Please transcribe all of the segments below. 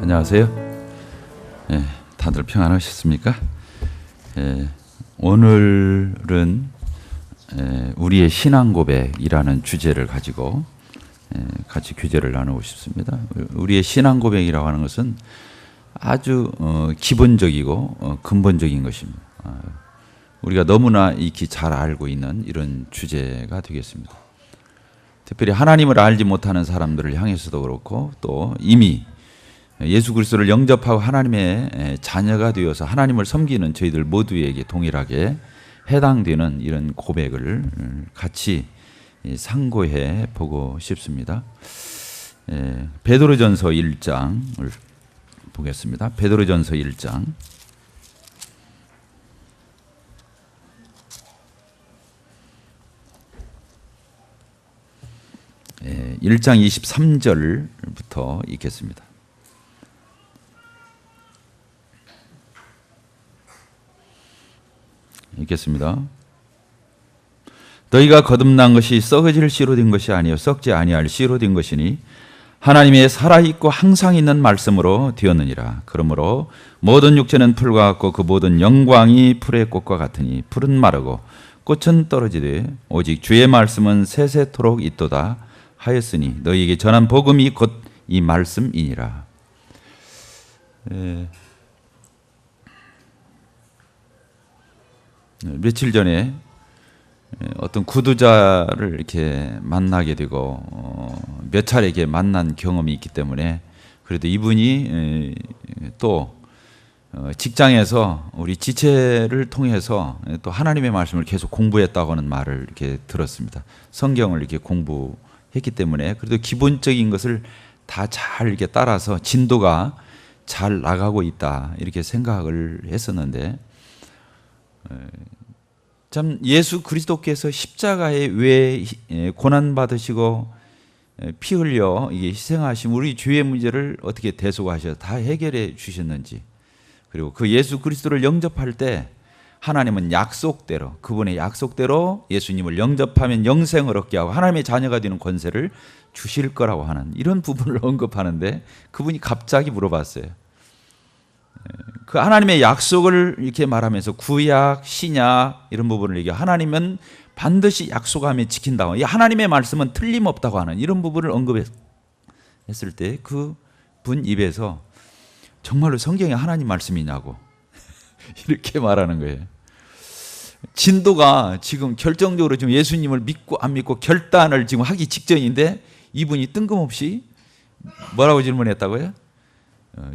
안녕하세요. 다들 평안하셨습니까? 오늘은 우리의 신앙 고백이라는 주제를 가지고 같이 교제를 나누고 싶습니다. 우리의 신앙 고백이라고 하는 것은 아주 기본적이고 근본적인 것입니다. 우리가 너무나 익히 잘 알고 있는 이런 주제가 되겠습니다. 특별히 하나님을 알지 못하는 사람들을 향해서도 그렇고 또 이미 예수 그리스도를 영접하고 하나님의 자녀가 되어서 하나님을 섬기는 저희들 모두에게 동일하게 해당되는 이런 고백을 같이 상고해 보고 싶습니다. 베드로전서 1장을 보겠습니다. 베드로전서 1장 1장 23절부터 읽겠습니다. 읽겠습니다. 너희가 거듭난 것이 썩어질 씨로 된 것이 아니요 썩지 아니할 씨로 된 것이니 하나님의 살아있고 항상 있는 말씀으로 되었느니라. 그러므로 모든 육체는 풀과 같고 그 모든 영광이 풀의 꽃과 같으니 풀은 마르고 꽃은 떨어지되 오직 주의 말씀은 세세토록 있도다 하였으니 너희에게 전한 복음이 곧 이 말씀이니라. 며칠 전에 어떤 구두자를 이렇게 만나게 되고 몇 차례 이렇게 만난 경험이 있기 때문에 그래도 이분이 또 직장에서 우리 지체를 통해서 또 하나님의 말씀을 계속 공부했다고 하는 말을 이렇게 들었습니다. 성경을 이렇게 공부했기 때문에 그래도 기본적인 것을 다 잘 이렇게 따라서 진도가 잘 나가고 있다 이렇게 생각을 했었는데 참 예수 그리스도께서 십자가에 왜 고난 받으시고 피 흘려 이게 희생하신 우리 죄의 문제를 어떻게 대속하셔서 다 해결해 주셨는지 그리고 그 예수 그리스도를 영접할 때 하나님은 약속대로 그분의 약속대로 예수님을 영접하면 영생을 얻게 하고 하나님의 자녀가 되는 권세를 주실 거라고 하는 이런 부분을 언급하는데 그분이 갑자기 물어봤어요. 그 하나님의 약속을 이렇게 말하면서 구약, 신약 이런 부분을 얘기해 하나님은 반드시 약속하면 지킨다고 이 하나님의 말씀은 틀림없다고 하는 이런 부분을 언급했을 때 그 분 입에서 정말로 성경에 하나님 말씀이냐고 이렇게 말하는 거예요. 진도가 지금 결정적으로 지금 예수님을 믿고 안 믿고 결단을 지금 하기 직전인데 이분이 뜬금없이 뭐라고 질문했다고요?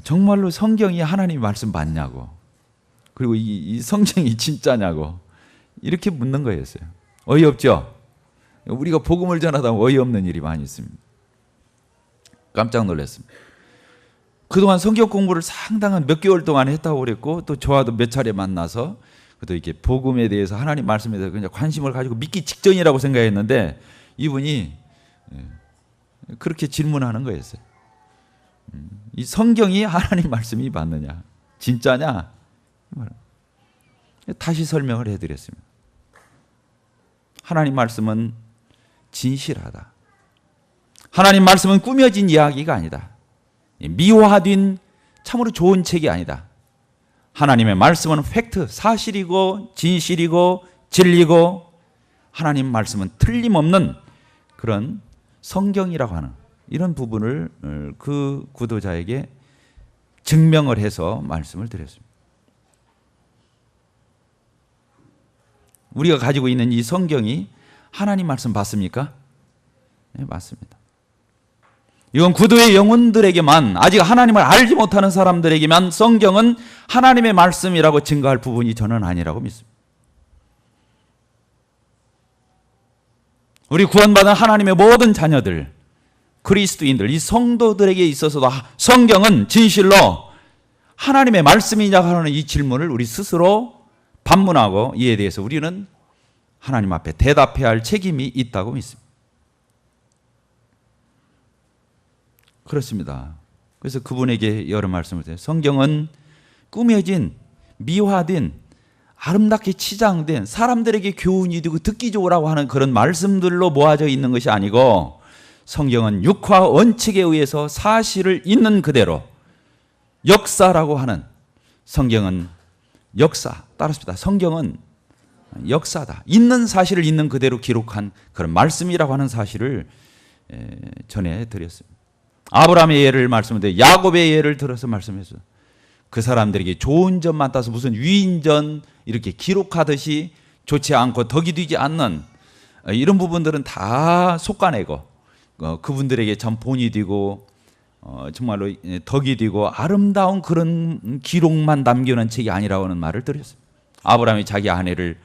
정말로 성경이 하나님 말씀 맞냐고 그리고 이 성경이 진짜냐고 이렇게 묻는 거였어요. 어이없죠? 우리가 복음을 전하다 보면 어이없는 일이 많이 있습니다. 깜짝 놀랐습니다. 그동안 성경 공부를 상당한 몇 개월 동안 했다고 그랬고 또 저와도 몇 차례 만나서 또 이렇게 복음에 대해서 하나님 말씀에 대해서 그냥 관심을 가지고 믿기 직전이라고 생각했는데 이분이 그렇게 질문하는 거였어요. 이 성경이 하나님 말씀이 맞느냐 진짜냐 다시 설명을 해드렸습니다. 하나님 말씀은 진실하다. 하나님 말씀은 꾸며진 이야기가 아니다. 미화된 참으로 좋은 책이 아니다. 하나님의 말씀은 팩트, 사실이고 진실이고 진리고 하나님 말씀은 틀림없는 그런 성경이라고 하는 이런 부분을 그 구도자에게 증명을 해서 말씀을 드렸습니다. 우리가 가지고 있는 이 성경이 하나님 말씀 맞습니까? 네, 맞습니다. 이건 구도의 영혼들에게만 아직 하나님을 알지 못하는 사람들에게만 성경은 하나님의 말씀이라고 증거할 부분이 저는 아니라고 믿습니다. 우리 구원받은 하나님의 모든 자녀들 그리스도인들, 이 성도들에게 있어서도 성경은 진실로 하나님의 말씀이냐 하는 이 질문을 우리 스스로 반문하고 이에 대해서 우리는 하나님 앞에 대답해야 할 책임이 있다고 믿습니다. 그렇습니다. 그래서 그분에게 여러 말씀을 드려요. 성경은 꾸며진, 미화된 아름답게 치장된 사람들에게 교훈이 되고 듣기 좋으라고 하는 그런 말씀들로 모아져 있는 것이 아니고 성경은 육화 원칙에 의해서 사실을 있는 그대로 역사라고 하는 성경은 역사 따랐습니다. 성경은 역사다. 있는 사실을 있는 그대로 기록한 그런 말씀이라고 하는 사실을 전해드렸습니다. 아브라함의 예를 말씀드려 야곱의 예를 들어서 말씀했어요. 그 사람들에게 좋은 점만 따서 무슨 위인전 이렇게 기록하듯이 좋지 않고 덕이 되지 않는 이런 부분들은 다 솎아내고 그분들에게 참 본이 되고 정말로 덕이 되고 아름다운 그런 기록만 남겨놓은 책이 아니라고 하는 말을 드렸어요. 아브라함이 자기 아내를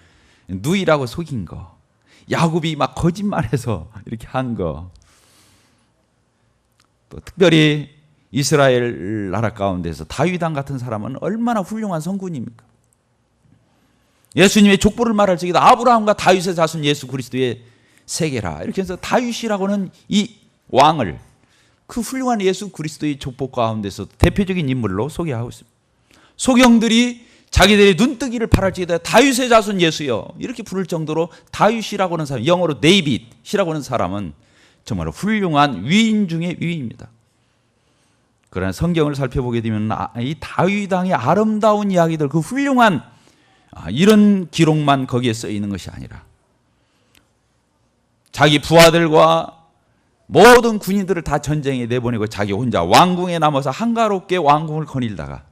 누이라고 속인 거, 야곱이 막 거짓말해서 이렇게 한 거, 또 특별히 이스라엘 나라 가운데서 다윗 왕 같은 사람은 얼마나 훌륭한 성군입니까? 예수님의 족보를 말할 적에도 아브라함과 다윗의 자손 예수 그리스도의 세계라 이렇게 해서 다윗이라고 하는 이 왕을 그 훌륭한 예수 그리스도의 족보 가운데서 대표적인 인물로 소개하고 있습니다. 소경들이 자기들의 눈뜨기를 바랄 적에도 다윗의 자손 예수여 이렇게 부를 정도로 다윗이라고 하는 사람, 영어로 데이빗이라고 하는 사람은 정말 훌륭한 위인 중의 위인입니다. 그러나 성경을 살펴보게 되면 이 다윗 왕의 아름다운 이야기들, 그 훌륭한 이런 기록만 거기에 써 있는 것이 아니라 자기 부하들과 모든 군인들을 다 전쟁에 내보내고 자기 혼자 왕궁에 남아서 한가롭게 왕궁을 거닐다가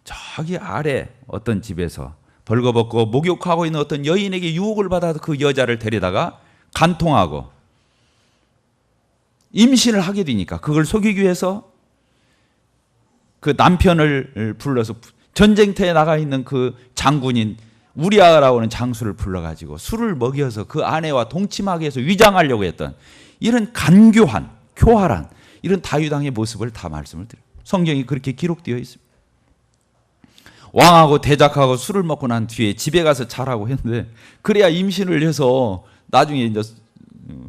저기 아래 어떤 집에서 벌거벗고 목욕하고 있는 어떤 여인에게 유혹을 받아서 그 여자를 데려다가 간통하고 임신을 하게 되니까 그걸 속이기 위해서 그 남편을 불러서 전쟁터에 나가 있는 그 장군인 우리아라고 하는 장수를 불러가지고 술을 먹여서 그 아내와 동침하게 해서 위장하려고 했던 이런 간교한, 교활한 이런 다윗 왕의 모습을 다 말씀을 드려요. 성경이 그렇게 기록되어 있습니다. 왕하고 대작하고 술을 먹고 난 뒤에 집에 가서 자라고 했는데 그래야 임신을 해서 나중에 이제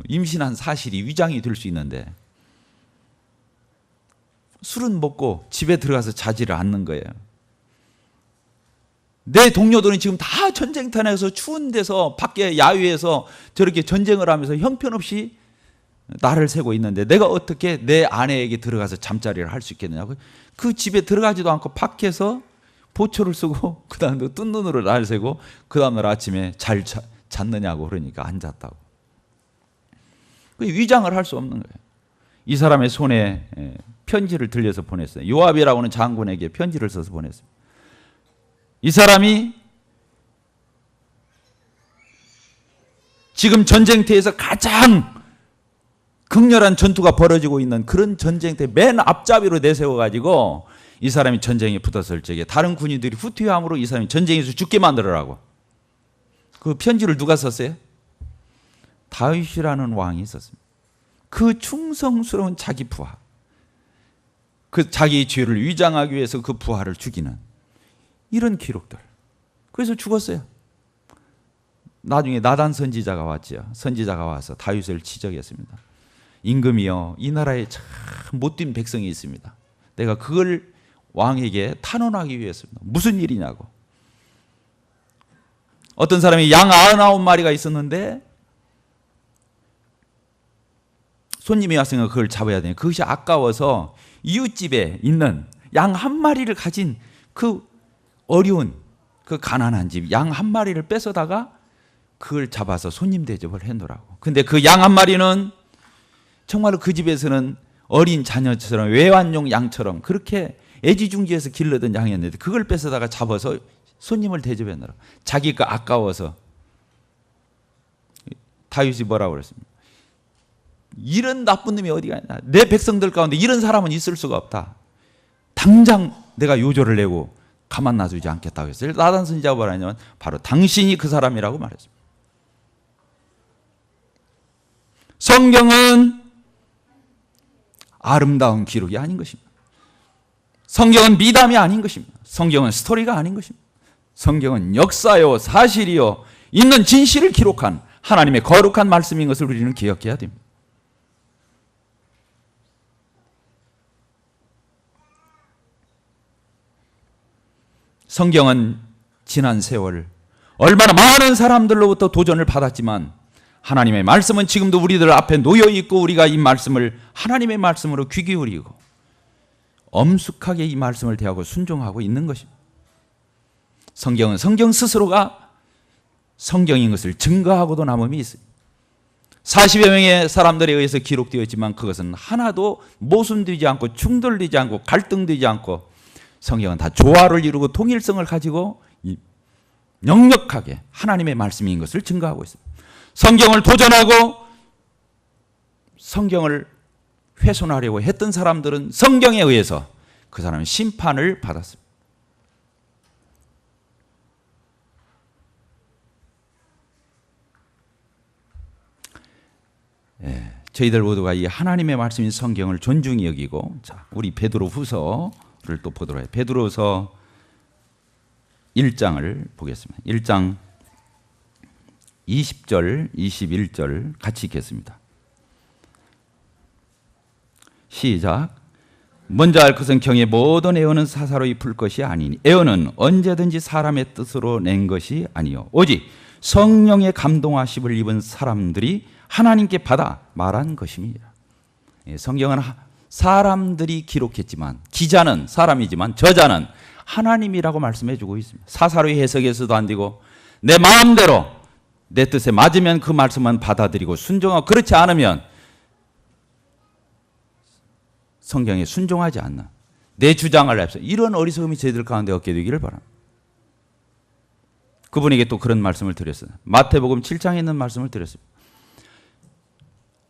임신한 사실이 위장이 될 수 있는데 술은 먹고 집에 들어가서 자지를 않는 거예요. 내 동료들은 지금 다 전쟁터에서 추운 데서 밖에 야유에서 저렇게 전쟁을 하면서 형편없이 나를 새고 있는데 내가 어떻게 내 아내에게 들어가서 잠자리를 할 수 있겠느냐고. 그 집에 들어가지도 않고 밖에서 보초를 쓰고 그 다음에 뜬 눈으로 나를 새고 그 다음날 아침에 잘 잤느냐고 그러니까 안 잤다고. 위장을 할 수 없는 거예요. 이 사람의 손에 편지를 들려서 보냈어요. 요압이라고 하는 장군에게 편지를 써서 보냈어요. 이 사람이 지금 전쟁터에서 가장 극렬한 전투가 벌어지고 있는 그런 전쟁터에 맨 앞잡이로 내세워가지고 이 사람이 전쟁에 붙었을 적에 다른 군인들이 후퇴함으로 이 사람이 전쟁에서 죽게 만들어라고. 그 편지를 누가 썼어요? 다윗이라는 왕이 썼습니다. 그 충성스러운 자기 부하, 그 자기의 죄를 위장하기 위해서 그 부하를 죽이는 이런 기록들. 그래서 죽었어요. 나중에 나단 선지자가 왔죠. 선지자가 와서 다윗을 지적했습니다. 임금이여, 이 나라에 참 못된 백성이 있습니다. 내가 그걸 왕에게 탄원하기 위해서입니다. 무슨 일이냐고. 어떤 사람이 양 99마리가 있었는데 손님이 왔으니까 그걸 잡아야 되니 그것이 아까워서 이웃집에 있는 양 1마리를 가진 그 어려운 그 가난한 집 양 1마리를 뺏어다가 그걸 잡아서 손님 대접을 해놓으라고. 근데 그 양 1마리는 정말로 그 집에서는 어린 자녀처럼 외환용 양처럼 그렇게 애지중지해서 길러던 양이었는데 그걸 뺏어다가 잡아서 손님을 대접해 놓으라. 자기가 아까워서. 다윗이 뭐라고 그랬습니까? 이런 나쁜 놈이 어디가 있나. 내 백성들 가운데 이런 사람은 있을 수가 없다. 당장 내가 요조를 내고 가만 놔두지 않겠다고 했어요. 나단 선지자가 뭐라 하냐면 바로 당신이 그 사람이라고 말했습니다. 성경은 아름다운 기록이 아닌 것입니다. 성경은 미담이 아닌 것입니다. 성경은 스토리가 아닌 것입니다. 성경은 역사요 사실이요 있는 진실을 기록한 하나님의 거룩한 말씀인 것을 우리는 기억해야 됩니다. 성경은 지난 세월 얼마나 많은 사람들로부터 도전을 받았지만 하나님의 말씀은 지금도 우리들 앞에 놓여 있고 우리가 이 말씀을 하나님의 말씀으로 귀 기울이고 엄숙하게 이 말씀을 대하고 순종하고 있는 것입니다. 성경은 성경 스스로가 성경인 것을 증거하고도 남음이 있습니다. 40여 명의 사람들에 의해서 기록되어 있지만 그것은 하나도 모순되지 않고 충돌되지 않고 갈등되지 않고 성경은 다 조화를 이루고 통일성을 가지고 명력하게 하나님의 말씀인 것을 증거하고 있습니다. 성경을 도전하고 성경을 훼손하려고 했던 사람들은 성경에 의해서 그 사람은 심판을 받았습니다. 저희들 모두가 이 하나님의 말씀인 성경을 존중히 여기고, 자, 우리 베드로 후서를 또 보도록 해요. 베드로서 1장을 보겠습니다. 1장 20절, 21절 같이 읽겠습니다. 시작. 먼저 알 것은 경의 모든 애언은 사사로이 풀 것이 아니니 애언은 언제든지 사람의 뜻으로 낸 것이 아니요 오직 성령의 감동하심을 입은 사람들이 하나님께 받아 말한 것입니다. 성경은 사람들이 기록했지만 기자는 사람이지만 저자는 하나님이라고 말씀해 주고 있습니다. 사사로이 해석해서도 안 되고 내 마음대로 내 뜻에 맞으면 그 말씀만 받아들이고 순종하고 그렇지 않으면 성경에 순종하지 않나. 내 주장을 해서 이런 어리석음이 저희들 가운데 없게 되기를 바랍니다. 그분에게 또 그런 말씀을 드렸어요. 마태복음 7장에 있는 말씀을 드렸습니다.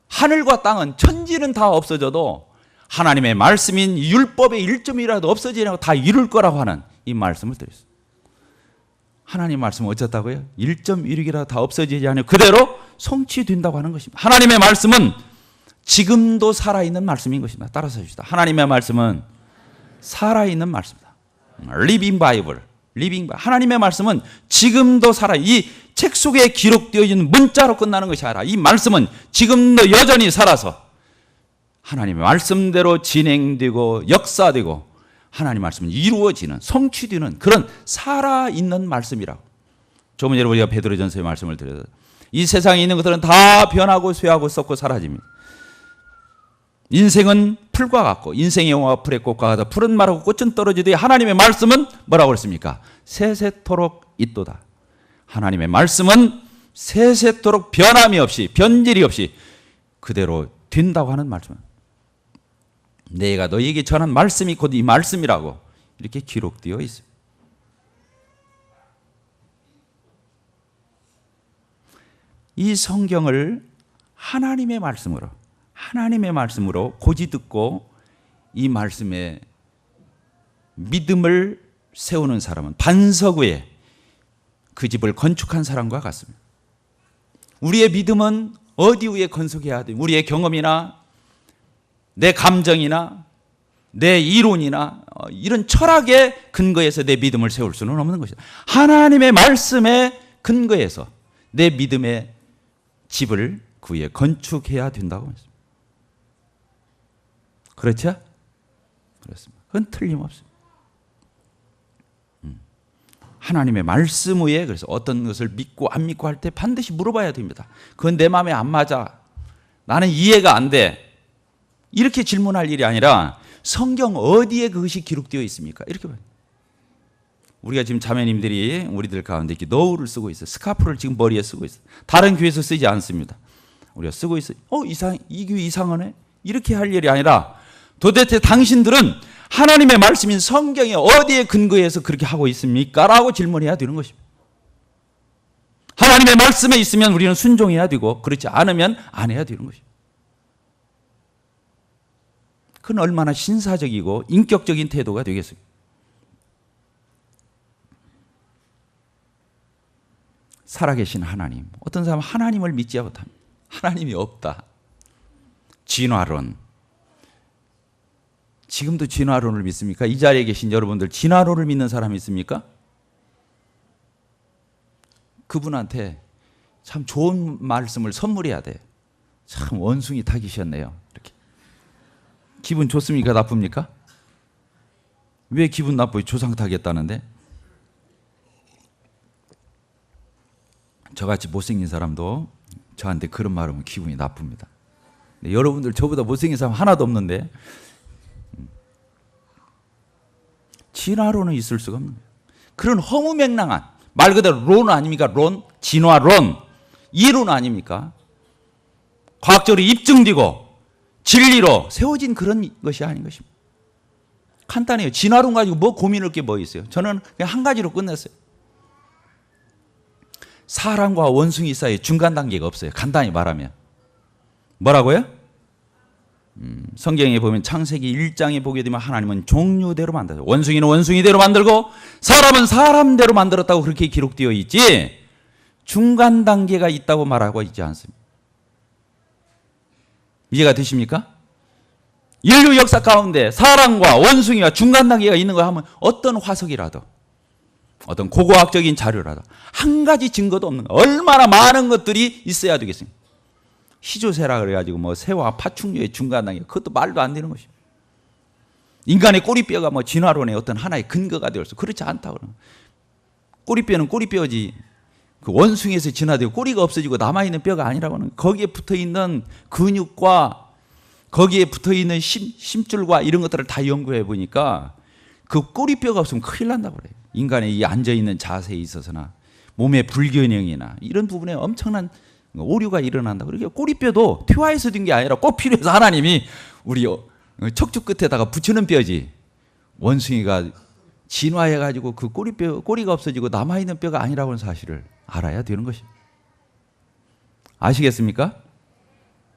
하늘과 땅은 천지는 다 없어져도 하나님의 말씀인 율법의 1점이라도 없어지냐고 다 이룰 거라고 하는 이 말씀을 드렸어요. 하나님 말씀은 어쩌다고요? 1.16이라도 다 없어지지 않으면 그대로 성취된다고 하는 것입니다. 하나님의 말씀은 지금도 살아있는 말씀인 것입니다. 따라서 해주시다. 하나님의 말씀은 살아있는 말씀이다. Living Bible. 하나님의 말씀은 지금도 이 책 속에 기록되어 있는 문자로 끝나는 것이 아니라 이 말씀은 지금도 여전히 살아서 하나님의 말씀대로 진행되고 역사되고 하나님의 말씀은 이루어지는 성취되는 그런 살아있는 말씀이라고. 조금 전에 우리가 베드로전서의 말씀을 드렸어요. 이 세상에 있는 것들은 다 변하고 쇠하고 썩고 사라집니다. 인생은 풀과 같고 인생의 영화가 풀의 꽃과 같아 풀은 마르고 꽃은 떨어지되 하나님의 말씀은 뭐라고 그랬습니까? 세세토록 있도다. 하나님의 말씀은 세세토록 변함이 없이 변질이 없이 그대로 된다고 하는 말씀. 내가 너희에게 전한 말씀이 곧 이 말씀이라고 이렇게 기록되어 있습니다. 이 성경을 하나님의 말씀으로 고지 듣고 이 말씀에 믿음을 세우는 사람은 반석 위에 그 집을 건축한 사람과 같습니다. 우리의 믿음은 어디 위에 건축해야 돼? 우리의 경험이나 내 감정이나 내 이론이나 이런 철학의 근거에서 내 믿음을 세울 수는 없는 것이다. 하나님의 말씀에 근거해서 내 믿음의 집을 그 위에 건축해야 된다고 했습니다. 그렇죠? 그렇습니다. 그건 틀림없습니다. 하나님의 말씀 위에 그래서 어떤 것을 믿고 안 믿고 할 때 반드시 물어봐야 됩니다. 그건 내 마음에 안 맞아. 나는 이해가 안 돼. 이렇게 질문할 일이 아니라 성경 어디에 그것이 기록되어 있습니까? 이렇게 봐요. 우리가 지금 자매님들이 우리들 가운데 이렇게 너울을 쓰고 있어요. 스카프를 지금 머리에 쓰고 있어요. 다른 교회에서 쓰지 않습니다. 우리가 쓰고 있어요. 이 교회 이상하네? 이렇게 할 일이 아니라 도대체 당신들은 하나님의 말씀인 성경에 어디에 근거해서 그렇게 하고 있습니까? 라고 질문해야 되는 것입니다. 하나님의 말씀에 있으면 우리는 순종해야 되고 그렇지 않으면 안 해야 되는 것입니다. 그건 얼마나 신사적이고 인격적인 태도가 되겠습니까? 살아계신 하나님. 어떤 사람은 하나님을 믿지 못합니다. 하나님이 없다. 진화론. 지금도 진화론을 믿습니까? 이 자리에 계신 여러분들 진화론을 믿는 사람이 있습니까? 그분한테 참 좋은 말씀을 선물해야 돼. 참 원숭이 타기셨네요. 이렇게. 기분 좋습니까? 나쁩니까? 왜 기분 나쁘게 조상 타겠다는데? 저같이 못생긴 사람도 저한테 그런 말 하면 기분이 나쁩니다. 여러분들 저보다 못생긴 사람 하나도 없는데 진화론은 있을 수가 없는 거예요. 그런 허무맹랑한 말 그대로 론 아닙니까? 론, 진화론, 이론 아닙니까? 과학적으로 입증되고 진리로 세워진 그런 것이 아닌 것입니다. 간단해요. 진화론 가지고 뭐 고민할 게 뭐 있어요? 저는 그냥 한 가지로 끝냈어요. 사람과 원숭이 사이에 중간 단계가 없어요. 간단히 말하면. 뭐라고요? 성경에 보면 창세기 1장에 보게 되면 하나님은 종류대로 만들어요. 원숭이는 원숭이대로 만들고 사람은 사람대로 만들었다고 그렇게 기록되어 있지 중간 단계가 있다고 말하고 있지 않습니다. 이해가 되십니까? 인류 역사 가운데 사람과 원숭이와 중간 단계가 있는 거 하면 어떤 화석이라도 어떤 고고학적인 자료라도 한 가지 증거도 없는 거 얼마나 많은 것들이 있어야 되겠습니까? 희조새라 그래가지고 뭐 새와 파충류의 중간 단계 그것도 말도 안 되는 것입니다. 인간의 꼬리뼈가 뭐 진화론의 어떤 하나의 근거가 되어서 그렇지 않다고 그러는 꼬리뼈는 꼬리뼈지 그 원숭이에서 진화되고 꼬리가 없어지고 남아있는 뼈가 아니라고 하는 거기에 붙어있는 근육과 거기에 붙어있는 심줄과 이런 것들을 다 연구해 보니까 그 꼬리뼈가 없으면 큰일 난다고 그래요. 인간의 이 앉아있는 자세에 있어서나 몸의 불균형이나 이런 부분에 엄청난 오류가 일어난다고. 그러니까 꼬리뼈도 퇴화해서 된 게 아니라 꼭 필요해서 하나님이 우리 척추 끝에다가 붙이는 뼈지 원숭이가 진화해가지고 그 꼬리가 없어지고 남아있는 뼈가 아니라고 하는 사실을 알아야 되는 것입니다. 아시겠습니까?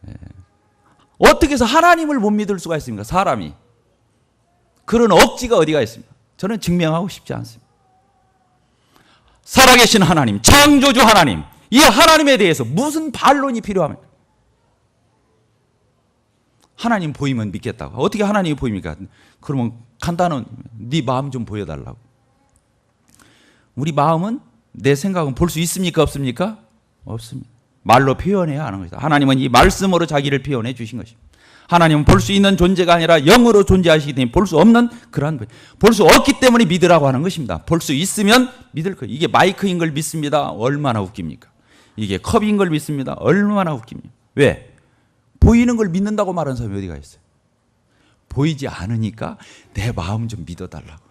네. 어떻게 해서 하나님을 못 믿을 수가 있습니까? 사람이. 그런 억지가 어디가 있습니까? 저는 증명하고 싶지 않습니다. 살아계신 하나님, 창조주 하나님, 이 하나님에 대해서 무슨 반론이 필요합니까? 하나님 보이면 믿겠다고. 어떻게 하나님이 보입니까? 그러면 간단한 네 마음 좀 보여달라고. 우리 마음은 내 생각은 볼 수 있습니까? 없습니까? 없습니다. 말로 표현해야 하는 것이다. 하나님은 이 말씀으로 자기를 표현해 주신 것입니다. 하나님은 볼 수 있는 존재가 아니라 영으로 존재하시기 때문에 볼 수 없는 그러한 볼 수 없기 때문에 믿으라고 하는 것입니다. 볼 수 있으면 믿을 거예요. 이게 마이크인 걸 믿습니다. 얼마나 웃깁니까? 이게 컵인 걸 믿습니다. 얼마나 웃깁니까? 왜? 보이는 걸 믿는다고 말하는 사람이 어디가 있어요? 보이지 않으니까 내 마음 좀 믿어달라고.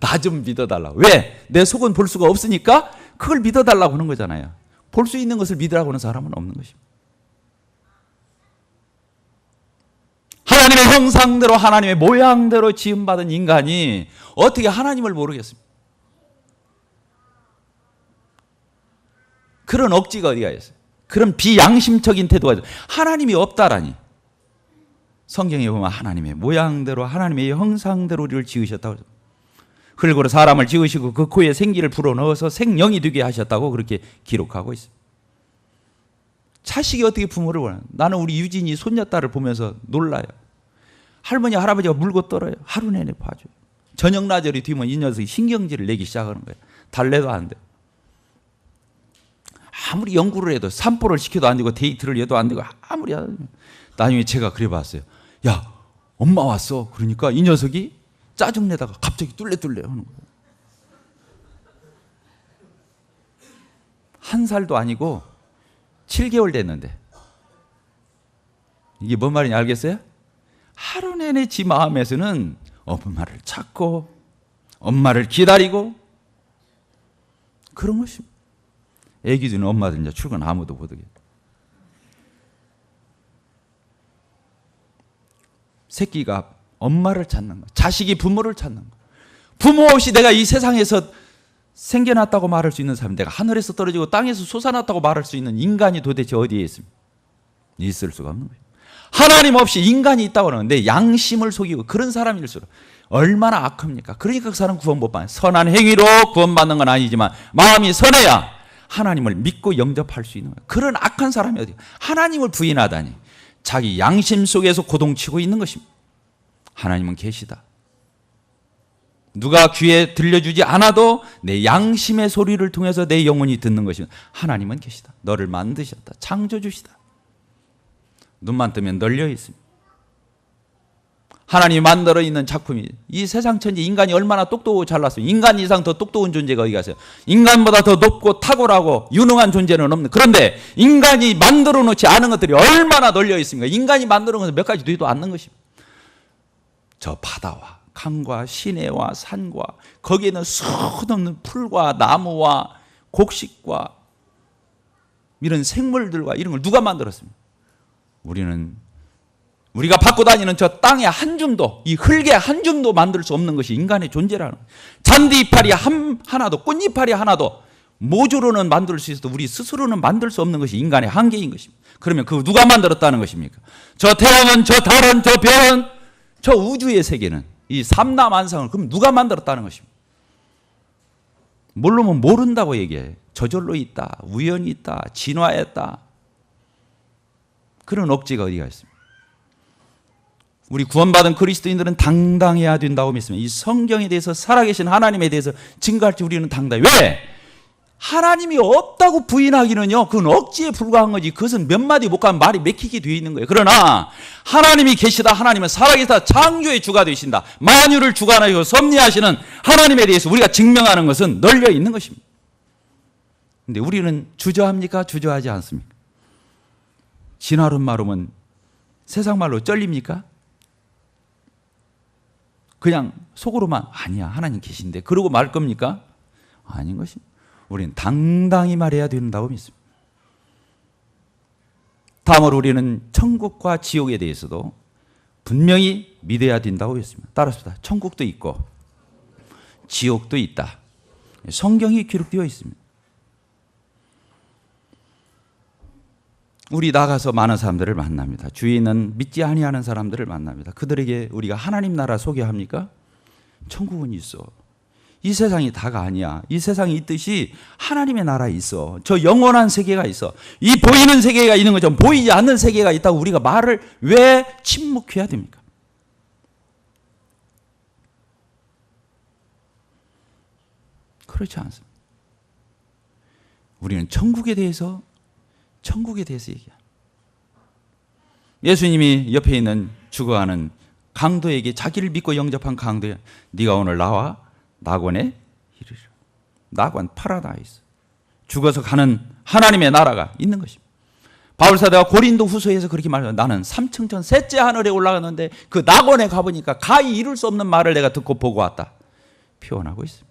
나 좀 믿어달라고. 왜? 내 속은 볼 수가 없으니까 그걸 믿어달라고 하는 거잖아요. 볼 수 있는 것을 믿으라고 하는 사람은 없는 것입니다. 하나님의 형상대로 하나님의 모양대로 지음받은 인간이 어떻게 하나님을 모르겠습니까? 그런 억지가 어디가 있어요? 그런 비양심적인 태도가 있어요. 하나님이 없다라니. 성경에 보면 하나님의 모양대로 하나님의 형상대로 우리를 지으셨다고 그래요. 흙으로 사람을 지으시고 그 코에 생기를 불어넣어서 생명이 되게 하셨다고 그렇게 기록하고 있어요. 자식이 어떻게 부모를 원하나? 나는 우리 유진이 손녀딸을 보면서 놀라요. 할머니 할아버지가 물고 떨어요. 하루 내내 봐줘요. 저녁 나절이 뒤면 이 녀석이 신경질을 내기 시작하는 거예요. 달래도 안 돼요. 아무리 연구를 해도 산보를 시켜도 안 되고 데이트를 해도 안 되고 아무리 나중에 제가 그래 봤어요. 야 엄마 왔어. 그러니까 이 녀석이 짜증내다가 갑자기 뚫레뚫레 하는 거예요. 1살도 아니고 7개월 됐는데 이게 뭔 말인지 알겠어요? 하루 내내 지 마음에서는 엄마를 찾고 엄마를 기다리고 그런 것입니다. 애기들은 엄마들 이제 출근 아무도 못 오게. 새끼가 엄마를 찾는 거, 자식이 부모를 찾는 거. 부모 없이 내가 이 세상에서 생겨났다고 말할 수 있는 사람, 내가 하늘에서 떨어지고 땅에서 솟아났다고 말할 수 있는 인간이 도대체 어디에 있습니까? 있을 수가 없는 거예요. 하나님 없이 인간이 있다고 하는 내 양심을 속이고 그런 사람일수록 얼마나 악합니까? 그러니까 그 사람 구원 못 받아요. 선한 행위로 구원받는 건 아니지만 마음이 선해야 하나님을 믿고 영접할 수 있는 거예요. 그런 악한 사람이 어디? 하나님을 부인하다니 자기 양심 속에서 고동치고 있는 것입니다. 하나님은 계시다. 누가 귀에 들려주지 않아도 내 양심의 소리를 통해서 내 영혼이 듣는 것입니다. 하나님은 계시다. 너를 만드셨다. 창조주시다. 눈만 뜨면 널려 있습니다. 하나님이 만들어 있는 작품이, 이 세상 천지 인간이 얼마나 똑똑하고 잘났어요. 인간 이상 더 똑똑한 존재가 어디 가세요? 인간보다 더 높고 탁월하고 유능한 존재는 없는. 그런데 인간이 만들어 놓지 않은 것들이 얼마나 널려 있습니까? 인간이 만들어 놓은 것은 몇 가지 되지도 않는 것입니다. 저 바다와 강과 시내와 산과 거기에는 수없는 풀과 나무와 곡식과 이런 생물들과 이런 걸 누가 만들었습니까? 우리가 받고 다니는 저 땅의 한 줌도, 이 흙의 한 줌도 만들 수 없는 것이 인간의 존재라는 거예요. 잔디 이파리 하나도, 꽃이파리 하나도 모조로는 만들 수 있어도 우리 스스로는 만들 수 없는 것이 인간의 한계인 것입니다. 그러면 그거 누가 만들었다는 것입니까? 저 태양은, 저 달은, 저 별은, 저 우주의 세계는, 이 삼라만상을 그럼 누가 만들었다는 것입니다. 모르면 모른다고 얘기해. 저절로 있다, 우연히 있다, 진화했다, 그런 억지가 어디가 있습니까? 우리 구원받은 그리스도인들은 당당해야 된다고 믿습니다. 이 성경에 대해서, 살아계신 하나님에 대해서 증거할 때 우리는 당당해. 왜? 하나님이 없다고 부인하기는요, 그건 억지에 불과한 거지. 그것은 몇 마디 못 가면 말이 맥히게 되어 있는 거예요. 그러나 하나님이 계시다, 하나님은 살아계시다, 창조의 주가 되신다, 만유를 주관하시고 섭리하시는 하나님에 대해서 우리가 증명하는 것은 널려 있는 것입니다. 그런데 우리는 주저합니까? 주저하지 않습니까? 진화론 말하면 세상 말로 쩔립니까? 그냥 속으로만 아니야, 하나님 계신데 그러고 말 겁니까? 아닌 것입니다. 우리는 당당히 말해야 된다고 믿습니다. 다음으로 우리는 천국과 지옥에 대해서도 분명히 믿어야 된다고 믿습니다. 따라합시다. 천국도 있고 지옥도 있다. 성경이 기록되어 있습니다. 우리 나가서 많은 사람들을 만납니다. 주위에 있는 믿지 아니하는 사람들을 만납니다. 그들에게 우리가 하나님 나라 소개합니까? 천국은 있어. 이 세상이 다가 아니야. 이 세상이 있듯이 하나님의 나라에 있어. 저 영원한 세계가 있어. 이 보이는 세계가 있는 것처럼 보이지 않는 세계가 있다고 우리가 말을 왜 침묵해야 됩니까? 그렇지 않습니다. 우리는 천국에 대해서 얘기합니다. 예수님이 옆에 있는 죽어가는 강도에게, 자기를 믿고 영접한 강도에, 네가 오늘 나와 낙원에 이르리라. 낙원, 파라다이스, 죽어서 가는 하나님의 나라가 있는 것입니다. 바울사도가 고린도 후서에서 그렇게 말해요. 나는 삼층천 셋째 하늘에 올라갔는데 그 낙원에 가보니까 가히 이룰 수 없는 말을 내가 듣고 보고 왔다, 표현하고 있습니다.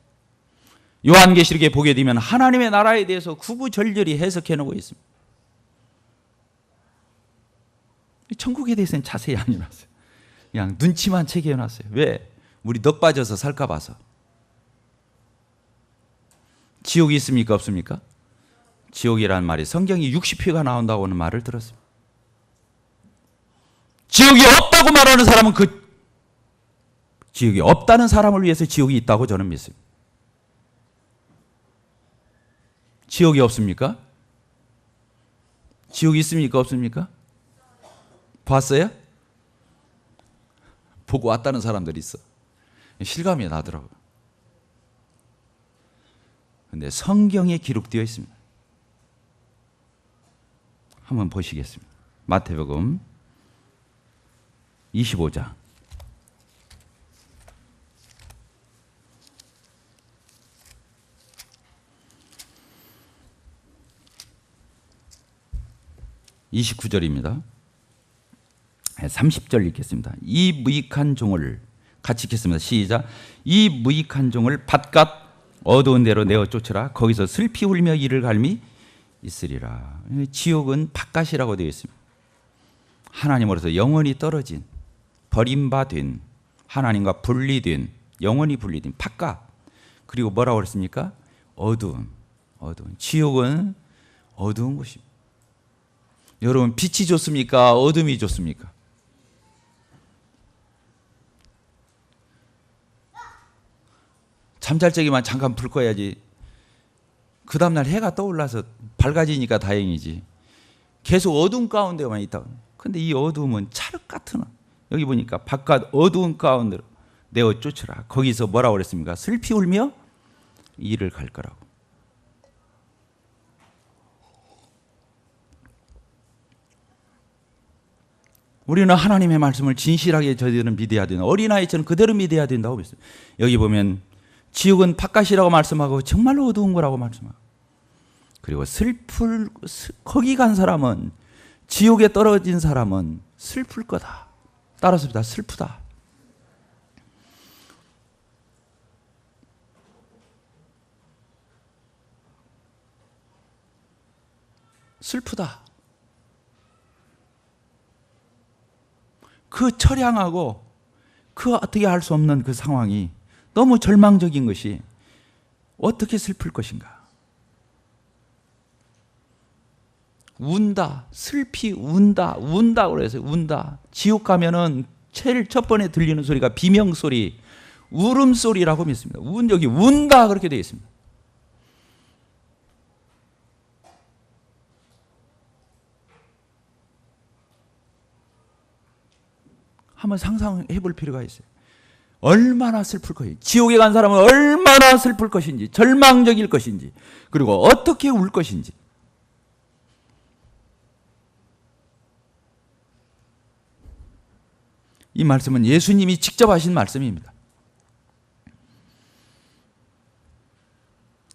요한계시록에 보게 되면 하나님의 나라에 대해서 구구절절히 해석해 놓고 있습니다. 천국에 대해서는 자세히 안 해놨어요. 그냥 눈치만 채게 해놨어요. 왜? 우리 넋 빠져서 살까 봐서. 지옥이 있습니까? 없습니까? 지옥이라는 말이 성경이 60회가 나온다고 하는 말을 들었습니다. 지옥이 없다고 말하는 사람은 그 지옥이 없다는 사람을 위해서 지옥이 있다고 저는 믿습니다. 지옥이 없습니까? 지옥이 있습니까? 없습니까? 봤어요? 보고 왔다는 사람들이 있어. 실감이 나더라고요. 그런데 성경에 기록되어 있습니다. 한번 보시겠습니다. 마태복음 25장. (29절입니다) 30절 읽겠습니다. 이 무익한 종을, 같이 읽겠습니다. 시작. 이 무익한 종을 밭갓 어두운 데로 내어 쫓으라. 거기서 슬피 울며 이를 갈미 있으리라. 지옥은 밭갓이라고 되어 있습니다. 하나님으로서 영원히 떨어진, 버림받은, 하나님과 분리된, 영원히 분리된 밭갓. 그리고 뭐라고 그랬습니까? 어두운. 지옥은 어두운 곳입니다. 여러분, 빛이 좋습니까? 어둠이 좋습니까? 잠잘 적에만 잠깐 불 꺼야지. 그 다음날 해가 떠올라서 밝아지니까 다행이지. 계속 어두운 가운데만 있다. 근데 이 어두움은 찰흙 같은, 여기 보니까 바깥 어두운 가운데로 내어 쫓으라. 거기서 뭐라고 그랬습니까? 슬피 울며 이를 갈 거라고. 우리는 하나님의 말씀을 진실하게 저희들은 믿어야 된다. 어린아이처럼 그대로 믿어야 된다고 믿습니다. 여기 보면 지옥은 바깥이라고 말씀하고 정말로 어두운 거라고 말씀하고, 그리고 거기 간 사람은, 지옥에 떨어진 사람은 슬플 거다. 따라서 슬프다. 슬프다. 그 처량하고 그 어떻게 할 수 없는 그 상황이 너무 절망적인 것이 어떻게 슬플 것인가. 운다, 슬피 운다, 운다 그래서 운다. 지옥 가면은 제일 첫 번에 들리는 소리가 비명소리, 울음소리라고 믿습니다. 여기 운다 그렇게 되어 있습니다. 한번 상상해 볼 필요가 있어요. 얼마나 슬플 것인지, 지옥에 간 사람은 얼마나 슬플 것인지, 절망적일 것인지, 그리고 어떻게 울 것인지. 이 말씀은 예수님이 직접 하신 말씀입니다.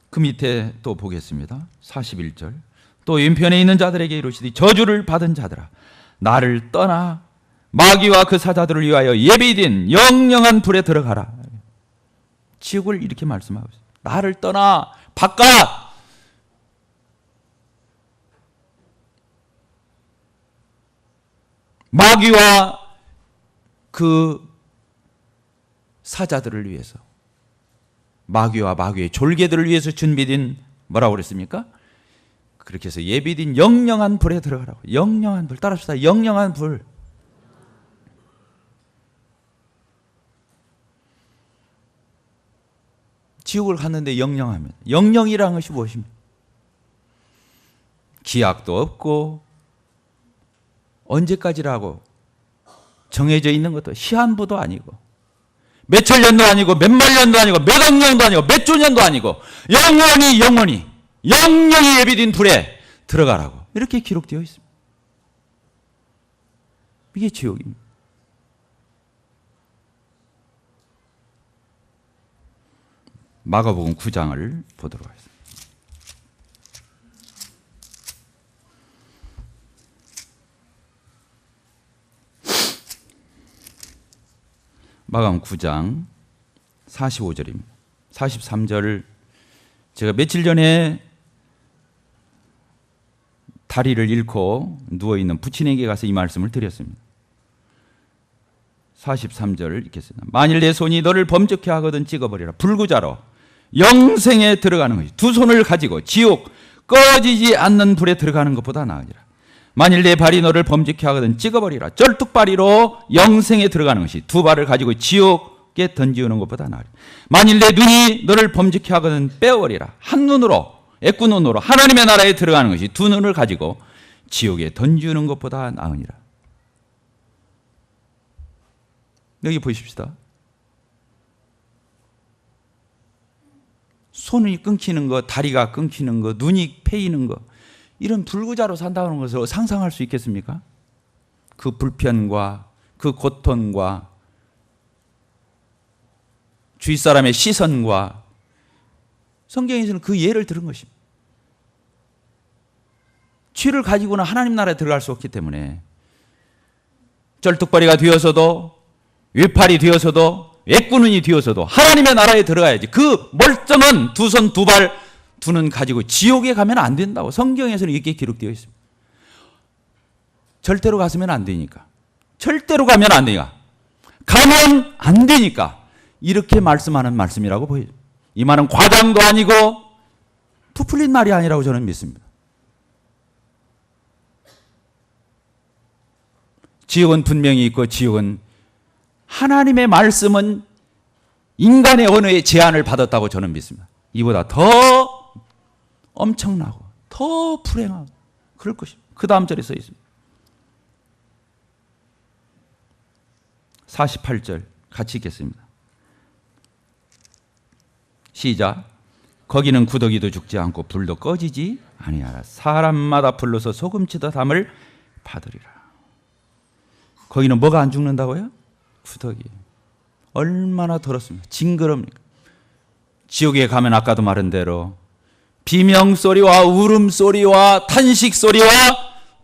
그 밑에 또 보겠습니다. 41절. 또 왼편에 있는 자들에게 이르시되 저주를 받은 자들아, 나를 떠나 마귀와 그 사자들을 위하여 예비된 영영한 불에 들어가라. 지옥을 이렇게 말씀하고 있어요. 나를 떠나 바깥. 마귀와 그 사자들을 위해서, 마귀와 마귀의 졸개들을 위해서 준비된 뭐라고 그랬습니까? 그렇게 해서 예비된 영영한 불에 들어가라고. 영영한 불. 따라합시다. 영영한 불. 지옥을 갔는데 영영하면, 영영이라는 것이 무엇입니까? 기약도 없고 언제까지라고 정해져 있는 것도 시한부도 아니고 몇천 년도 아니고 몇만 년도 아니고 몇억 년도 아니고 몇 조년도 아니고 영원히 예비된 불에 들어가라고 이렇게 기록되어 있습니다. 이게 지옥입니다. 마가복음 9장을 보도록 하겠습니다. 마가복음 9장 45절입니다. 43절, 제가 며칠 전에 다리를 잃고 누워있는 부친에게 가서 이 말씀을 드렸습니다. 43절을 읽겠습니다. 만일 내 손이 너를 범죄케 하거든 찍어버리라. 불구자로 영생에 들어가는 것이 두 손을 가지고 지옥 꺼지지 않는 불에 들어가는 것보다 나으니라. 만일 내 발이 너를 범죄케 하거든 찍어버리라. 쩔뚝발이로 영생에 들어가는 것이 두 발을 가지고 지옥에 던지우는 것보다 나으리라. 만일 내 눈이 너를 범죄케 하거든 빼어버리라. 한 눈으로, 애꾸눈으로 하나님의 나라에 들어가는 것이 두 눈을 가지고 지옥에 던지우는 것보다 나으니라. 여기 보십시다. 손이 끊기는 거, 다리가 끊기는 거, 눈이 패이는 거, 이런 불구자로 산다는 것을 상상할 수 있겠습니까? 그 불편과 그 고통과 주위 사람의 시선과, 성경에서는 그 예를 들은 것입니다. 죄를 가지고는 하나님 나라에 들어갈 수 없기 때문에 쩔뚝발이가 되어서도, 외팔이 되어서도, 애꾸눈이 되어서도 하나님의 나라에 들어가야지. 그 멀쩡한 두 손 두 발 두 눈 가지고 지옥에 가면 안 된다고 성경에서는 이렇게 기록되어 있습니다. 절대로 가서면 안 되니까, 절대로 가면 안 되니까, 가면 안 되니까 이렇게 말씀하는 말씀이라고 보여요. 이 말은 과장도 아니고 부풀린 말이 아니라고 저는 믿습니다. 지옥은 분명히 있고, 지옥은 하나님의 말씀은 인간의 언어에 제한을 받았다고 저는 믿습니다. 이보다 더 엄청나고 더 불행하고 그럴 것입니다. 그 다음 절에 써 있습니다. 48절 같이 읽겠습니다. 시작. 거기는 구더기도 죽지 않고 불도 꺼지지 아니하라. 사람마다 불로서 소금치듯 함을 받으리라. 거기는 뭐가 안 죽는다고요? 구더기. 얼마나 더럽습니까? 징그럽니까? 지옥에 가면 아까도 말한 대로 비명소리와 울음소리와 탄식소리와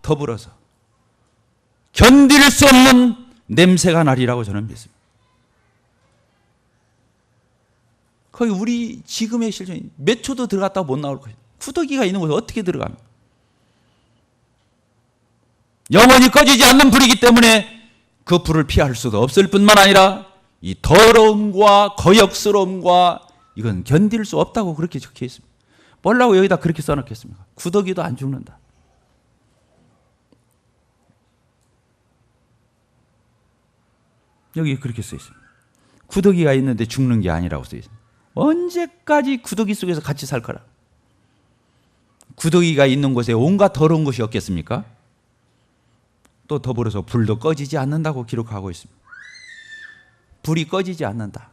더불어서 견딜 수 없는 냄새가 나리라고 저는 믿습니다. 거기 우리 지금의 실정이 몇 초도 들어갔다가 못 나올 것이다. 구더기가 있는 곳에 어떻게 들어갑니까? 영원히 꺼지지 않는 불이기 때문에 그 불을 피할 수도 없을 뿐만 아니라 이 더러움과 거역스러움과 이건 견딜 수 없다고 그렇게 적혀 있습니다. 뭐라고 여기다 그렇게 써놓겠습니까? 구더기도 안 죽는다. 여기 그렇게 써 있습니다. 구더기가 있는데 죽는 게 아니라고 써 있습니다. 언제까지 구더기 속에서 같이 살 거라. 구더기가 있는 곳에 온갖 더러운 것이 없겠습니까? 또 더불어서 불도 꺼지지 않는다고 기록하고 있습니다. 불이 꺼지지 않는다.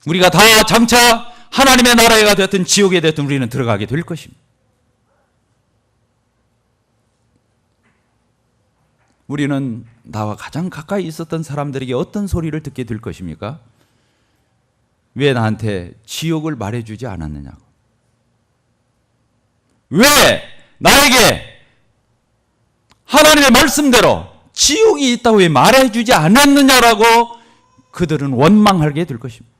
우리가 다 장차 하나님의 나라가 되었든 지옥에 되었든 우리는 들어가게 될 것입니다. 우리는 나와 가장 가까이 있었던 사람들에게 어떤 소리를 듣게 될 것입니까? 왜 나한테 지옥을 말해주지 않았느냐고. 왜 나에게 하나님의 말씀대로 지옥이 있다고 왜 말해주지 않았느냐라고 그들은 원망하게 될 것입니다.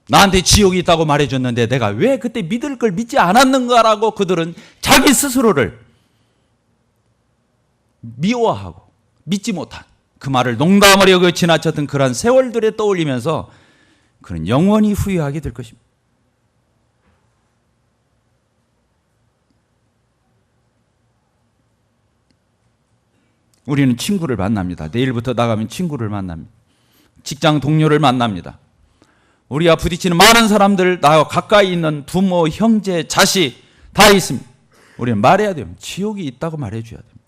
나한테 지옥이 있다고 말해줬는데 내가 왜 그때 믿을 걸 믿지 않았는가라고 그들은 자기 스스로를 미워하고 믿지 못한 그 말을 농담으로 여겨 지나쳤던 그러한 세월들에 떠올리면서 그는 영원히 후회하게 될 것입니다. 우리는 친구를 만납니다. 내일부터 나가면 친구를 만납니다. 직장 동료를 만납니다. 우리가 부딪히는 많은 사람들, 나와 가까이 있는 부모, 형제, 자식 다 있습니다. 우리는 말해야 돼요. 지옥이 있다고 말해줘야 됩니다.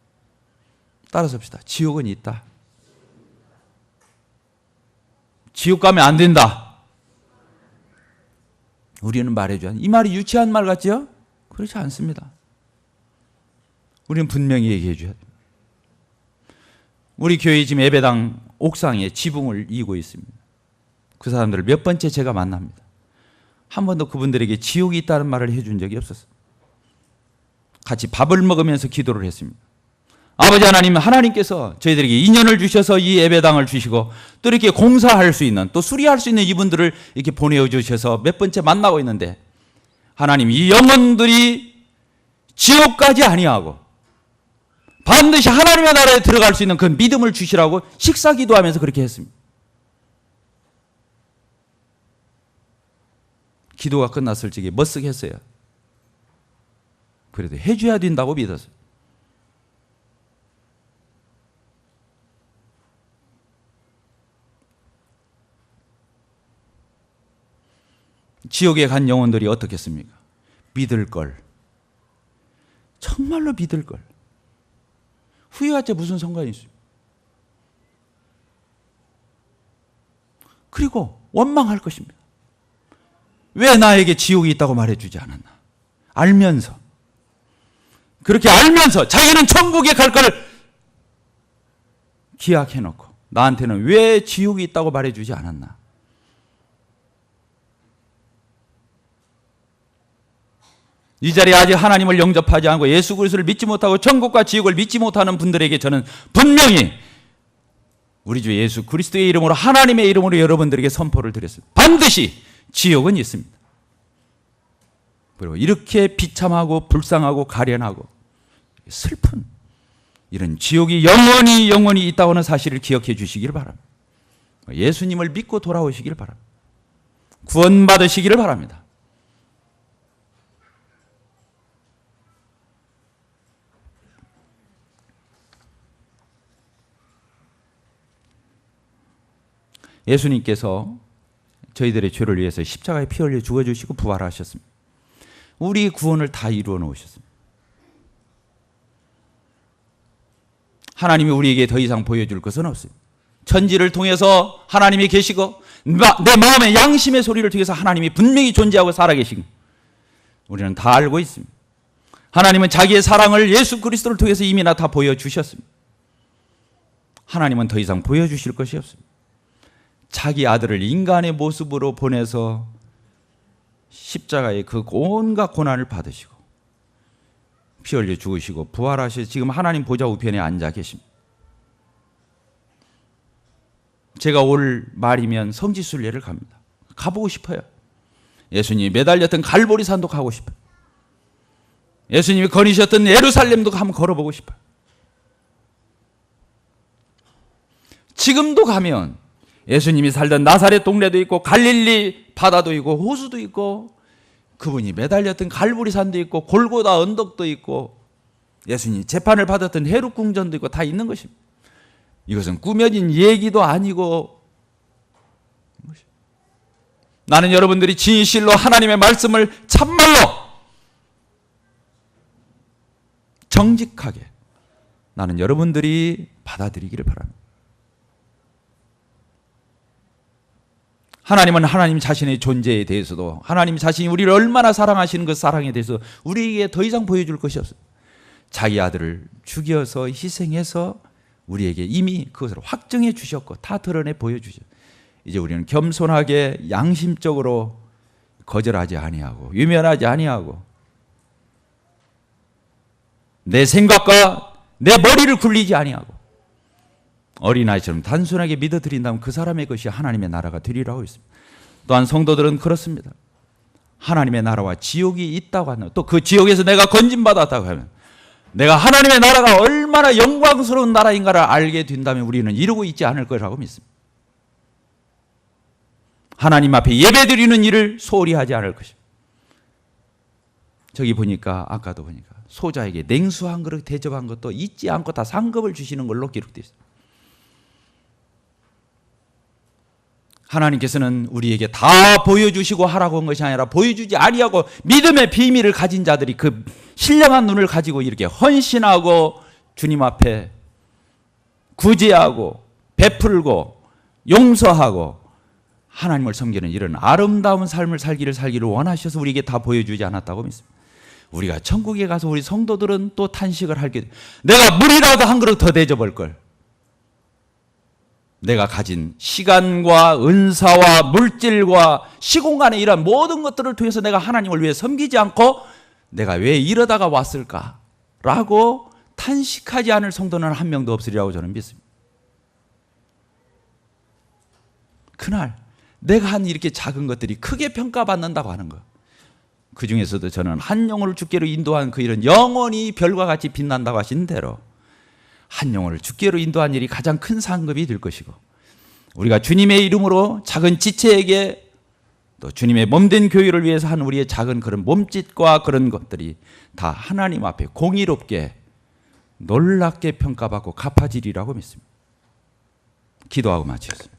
따라서 합시다. 지옥은 있다. 지옥 가면 안 된다. 우리는 말해줘야 합니다. 이 말이 유치한 말 같죠? 그렇지 않습니다. 우리는 분명히 얘기해 줘야 됩니다. 우리 교회 지금 예배당 옥상에 지붕을 이고 있습니다. 그 사람들을 몇 번째 제가 만납니다. 한 번도 그분들에게 지옥이 있다는 말을 해준 적이 없었어요. 같이 밥을 먹으면서 기도를 했습니다. 아버지 하나님, 하나님께서 저희들에게 인연을 주셔서 이 예배당을 주시고 또 이렇게 공사할 수 있는, 또 수리할 수 있는 이분들을 이렇게 보내주셔서 몇 번째 만나고 있는데, 하나님, 이 영혼들이 지옥까지 아니하고 반드시 하나님의 나라에 들어갈 수 있는 그 믿음을 주시라고 식사 기도하면서 그렇게 했습니다. 기도가 끝났을 적에 머쓱했어요. 그래도 해줘야 된다고 믿었어요. 지옥에 간 영혼들이 어떻겠습니까? 믿을 걸. 정말로 믿을 걸. 후회하자 무슨 상관이 있어요? 그리고 원망할 것입니다. 왜 나에게 지옥이 있다고 말해주지 않았나? 알면서. 그렇게 알면서 자기는 천국에 갈 걸 기약해놓고 나한테는 왜 지옥이 있다고 말해주지 않았나? 이 자리에 아직 하나님을 영접하지 않고 예수 그리스도를 믿지 못하고 천국과 지옥을 믿지 못하는 분들에게 저는 분명히 우리 주 예수 그리스도의 이름으로, 하나님의 이름으로 여러분들에게 선포를 드렸습니다. 반드시 지옥은 있습니다. 그리고 이렇게 비참하고 불쌍하고 가련하고 슬픈 이런 지옥이 영원히 있다고 하는 사실을 기억해 주시길 바랍니다. 예수님을 믿고 돌아오시길 바랍니다. 구원받으시기를 바랍니다. 예수님께서 저희들의 죄를 위해서 십자가에 피 흘려 죽어주시고 부활하셨습니다. 우리의 구원을 다 이루어 놓으셨습니다. 하나님이 우리에게 더 이상 보여줄 것은 없습니다. 천지를 통해서 하나님이 계시고 내 마음의 양심의 소리를 통해서 하나님이 분명히 존재하고 살아계신 우리는 다 알고 있습니다. 하나님은 자기의 사랑을 예수 그리스도를 통해서 이미나 다 보여주셨습니다. 하나님은 더 이상 보여주실 것이 없습니다. 자기 아들을 인간의 모습으로 보내서 십자가의 그 온갖 고난을 받으시고 피 흘려 죽으시고 부활하셔서 지금 하나님 보좌 우편에 앉아 계십니다. 제가 올 말이면 성지순례를 갑니다. 가보고 싶어요. 예수님이 매달렸던 갈보리산도 가고 싶어요. 예수님이 거니셨던 예루살렘도 한번 걸어보고 싶어요. 지금도 가면 예수님이 살던 나사렛 동네도 있고 갈릴리 바다도 있고 호수도 있고 그분이 매달렸던 갈보리산도 있고 골고다 언덕도 있고 예수님이 재판을 받았던 헤롯 궁전도 있고 다 있는 것입니다. 이것은 꾸며진 얘기도 아니고 나는 여러분들이 진실로 하나님의 말씀을 참말로 정직하게 나는 여러분들이 받아들이기를 바랍니다. 하나님은 하나님 자신의 존재에 대해서도 하나님 자신이 우리를 얼마나 사랑하시는 그 사랑에 대해서 우리에게 더 이상 보여줄 것이 없습니다. 자기 아들을 죽여서 희생해서 우리에게 이미 그것을 확정해 주셨고 다 드러내 보여주셨습니다. 이제 우리는 겸손하게 양심적으로 거절하지 아니하고 유면하지 아니하고 내 생각과 내 머리를 굴리지 아니하고 어린아이처럼 단순하게 믿어드린다면 그 사람의 것이 하나님의 나라가 되리라고 했습니다. 또한 성도들은 그렇습니다. 하나님의 나라와 지옥이 있다고 하는 또 그 지옥에서 내가 건진받았다고 하면 내가 하나님의 나라가 얼마나 영광스러운 나라인가를 알게 된다면 우리는 이루고 있지 않을 거라고 믿습니다. 하나님 앞에 예배드리는 일을 소홀히 하지 않을 것입니다. 저기 보니까 아까도 보니까 소자에게 냉수 한 그릇 대접한 것도 잊지 않고 다 상급을 주시는 걸로 기록되어 있습니다. 하나님께서는 우리에게 다 보여주시고 하라고 한 것이 아니라 보여주지 아니하고 믿음의 비밀을 가진 자들이 그 신령한 눈을 가지고 이렇게 헌신하고 주님 앞에 구제하고 베풀고 용서하고 하나님을 섬기는 이런 아름다운 삶을 살기를 원하셔서 우리에게 다 보여주지 않았다고 믿습니다. 우리가 천국에 가서 우리 성도들은 또 탄식을 하게 돼. 내가 물이라도 한 그릇 더 대접할 걸. 내가 가진 시간과 은사와 물질과 시공간의 이러한 모든 것들을 통해서 내가 하나님을 위해 섬기지 않고 내가 왜 이러다가 왔을까라고 탄식하지 않을 성도는 한 명도 없으리라고 저는 믿습니다. 그날 내가 한 이렇게 작은 것들이 크게 평가받는다고 하는 것. 그 중에서도 저는 한 영혼을 주께로 인도한 그 일은 영원히 별과 같이 빛난다고 하신 대로 한 영혼을 주께로 인도한 일이 가장 큰 상급이 될 것이고 우리가 주님의 이름으로 작은 지체에게 또 주님의 몸된 교회를 위해서 한 우리의 작은 그런 몸짓과 그런 것들이 다 하나님 앞에 공의롭게 놀랍게 평가받고 갚아지리라고 믿습니다. 기도하고 마치겠습니다.